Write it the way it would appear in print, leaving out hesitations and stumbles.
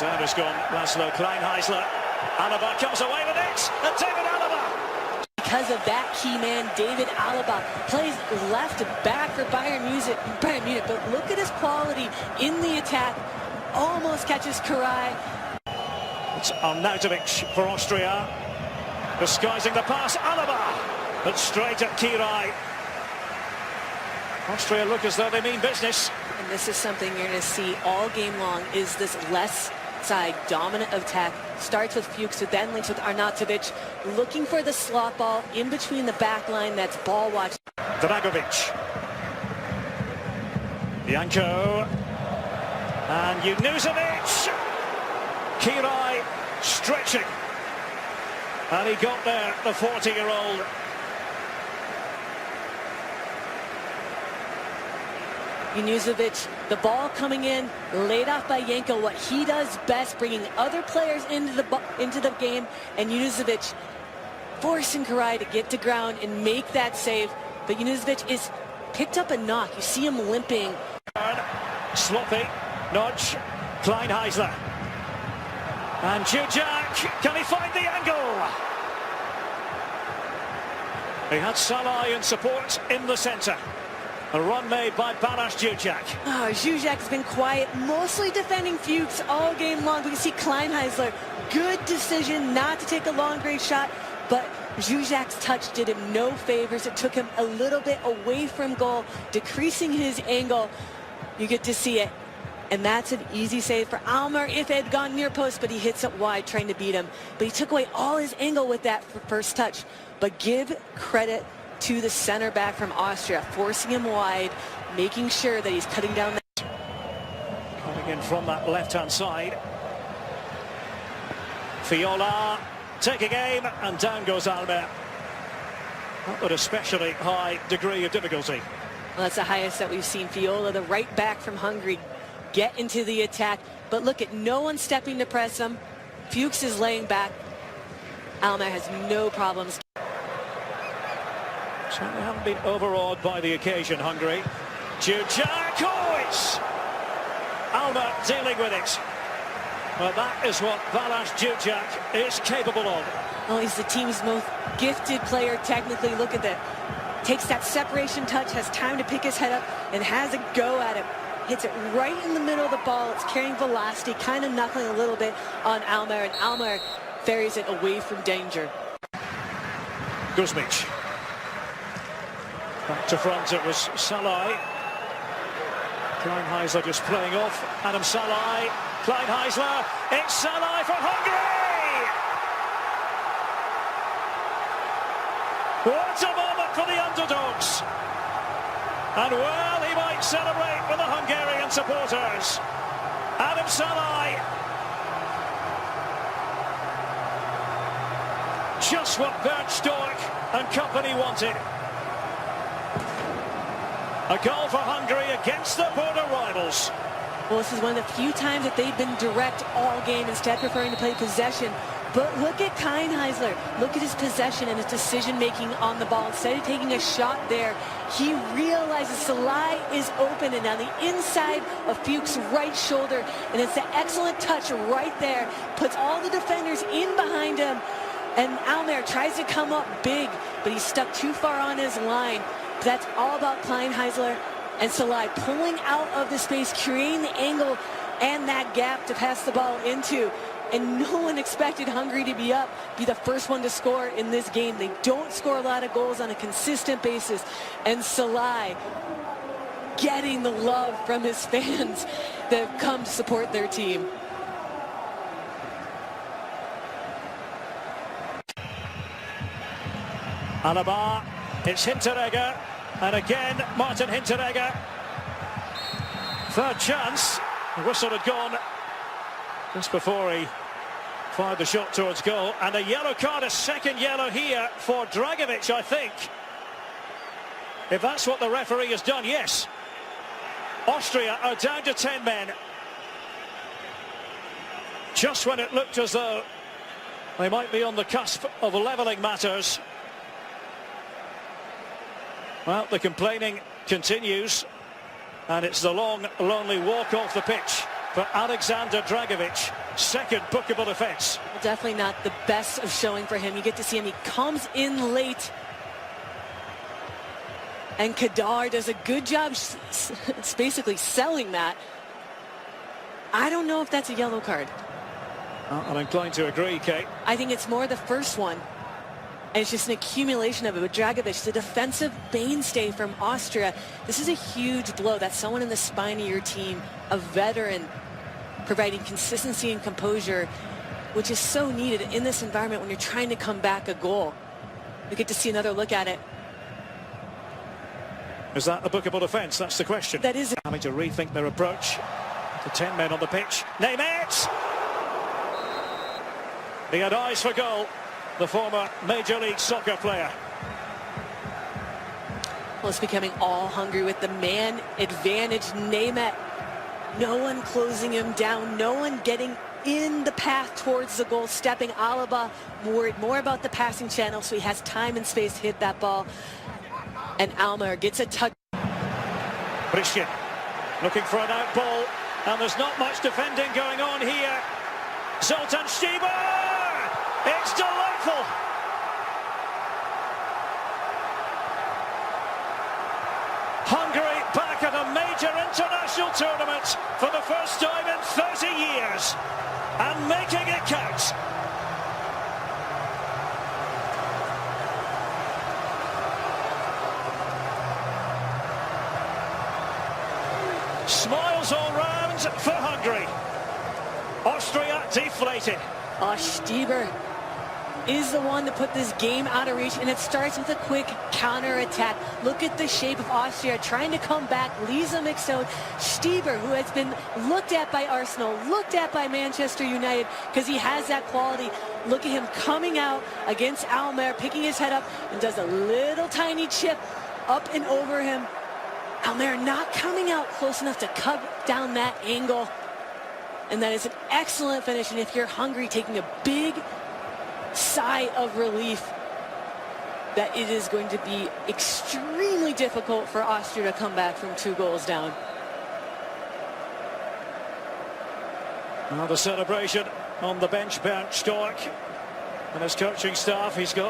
Down has gone Laszlo Kleinheisler. Alaba comes away with it, and David Alaba. Because of that key man, David Alaba plays left back for Bayern Munich, but look at his quality in the attack. Almost catches Karai. It's Arnautovic for Austria. Disguising the pass, Alaba, but straight at Kirai. Austria look as though they mean business. And this is something you're going to see all game long, is this left side dominant attack. Starts with Fuchs, who then links with Arnautovic, looking for the slot ball in between the back line. That's ball watch. Dragovic. Janko. And Junuzovic. Kirai stretching. And he got there, the 40-year-old. Junuzovic, the ball coming in, laid off by Janko, what he does best, bringing other players into the game, and Junuzovic forcing Karai to get to ground and make that save. But Junuzovic is picked up a knock. You see him limping. Sloppy, nudge, Kleinheisler. And Jujak, can he find the angle? He had Salah in support in the centre. A run made by Balázs Jujak. Jujak has been quiet, mostly defending Fuchs all game long. We can see Kleinheisler, good decision not to take a long-range shot, but Jujak's touch did him no favors. It took him a little bit away from goal, decreasing his angle. You get to see it. And that's an easy save for Almer if it had gone near post, but he hits it wide trying to beat him. But he took away all his angle with that first touch. But give credit to the center back from Austria, forcing him wide, making sure that he's cutting down that. Coming in from that left-hand side. Fiola taking aim, and down goes Almer. Not with especially high degree of difficulty. Well, that's the highest that we've seen. Fiola, the right back from Hungary, get into the attack. But look at no one stepping to press him. Fuchs is laying back. Almer has no problems. So they haven't been overawed by the occasion, Hungary. Jujak, oh, it's Almer dealing with it. Well, that is what Balázs Jujak is capable of. Oh, he's the team's most gifted player technically. Look at that. Takes that separation touch, has time to pick his head up, and has a go at it. Hits it right in the middle of the ball. It's carrying velocity, kind of knuckling a little bit on Almer, and Almer ferries it away from danger. Guzmic. Back to front, it was Salah. Kleinheisler just playing off. Adam Salah. Kleinheisler. It's Salah for Hungary! What a moment for the underdogs! And well, he might celebrate with the Hungarian supporters. Adam Salah. Just what Bernd Stork and company wanted. A goal for Hungary against the border rivals. Well, this is one of the few times that they've been direct all game, instead preferring to play possession. But look at Kleinheisler. Look at his possession and his decision-making on the ball. Instead of taking a shot there, he realizes Salah is open and on the inside of Fuchs' right shoulder. And it's an excellent touch right there. Puts all the defenders in behind him. And Almer tries to come up big, but he's stuck too far on his line. That's all about Kleinheisler and Salah pulling out of the space, creating the angle and that gap to pass the ball into. And no one expected Hungary to be the first one to score in this game. They don't score a lot of goals on a consistent basis. And Salah getting the love from his fans that come to support their team. Alaba, it's Hinteregger, and again Martin Hinteregger. Third chance, the whistle had gone just before he fired the shot towards goal, and a yellow card, a second yellow here for Dragovic, I think. If that's what the referee has done, yes. Austria are down to 10 men. Just when it looked as though they might be on the cusp of levelling matters. Well, the complaining continues, and it's the long, lonely walk off the pitch. for Alexander Dragovic. Second bookable offence. Definitely not the best of showing for him. You get to see him. He comes in late. And Kadar does a good job basically selling that. I don't know if that's a yellow card. I'm inclined to agree, Kate. I think it's more the first one. And it's just an accumulation of it with Dragovic, the defensive mainstay from Austria. This is a huge blow. That's someone in the spine of your team, a veteran, providing consistency and composure, which is so needed in this environment when you're trying to come back a goal. We get to see another look at it. Is that a bookable offence? That's the question. That is. Having to rethink their approach. The 10 men on the pitch. Name it! He had eyes for goal. The former Major League Soccer player. Well, it's becoming all Hungary with the man advantage. Name it. No one closing him down. No one getting in the path towards the goal. Stepping. Alaba worried more about the passing channel, so he has time and space to hit that ball. And Almer gets a touch. Christian looking for an out ball, and there's not much defending going on here. Zoltan Stieber! It's delightful! Hungary back at a major international tournament for the first time in 30 years, and making it count. Smiles all round for Hungary. Austria deflated. Stieber is the one to put this game out of reach, and it starts with a quick counter-attack. Look at the shape of Austria trying to come back. Lisa mixed out. Stieber, who has been looked at by Arsenal, looked at by Manchester United, because he has that quality. Look at him coming out against Almer, picking his head up, and does a little tiny chip up and over him. Almer not coming out close enough to cut down that angle. And that is an excellent finish. And if you're Hungary, taking a big sigh of relief that it is going to be extremely difficult for Austria to come back from 2 goals down. Well, the celebration on the bench, Bernd Storck and his coaching staff. He's got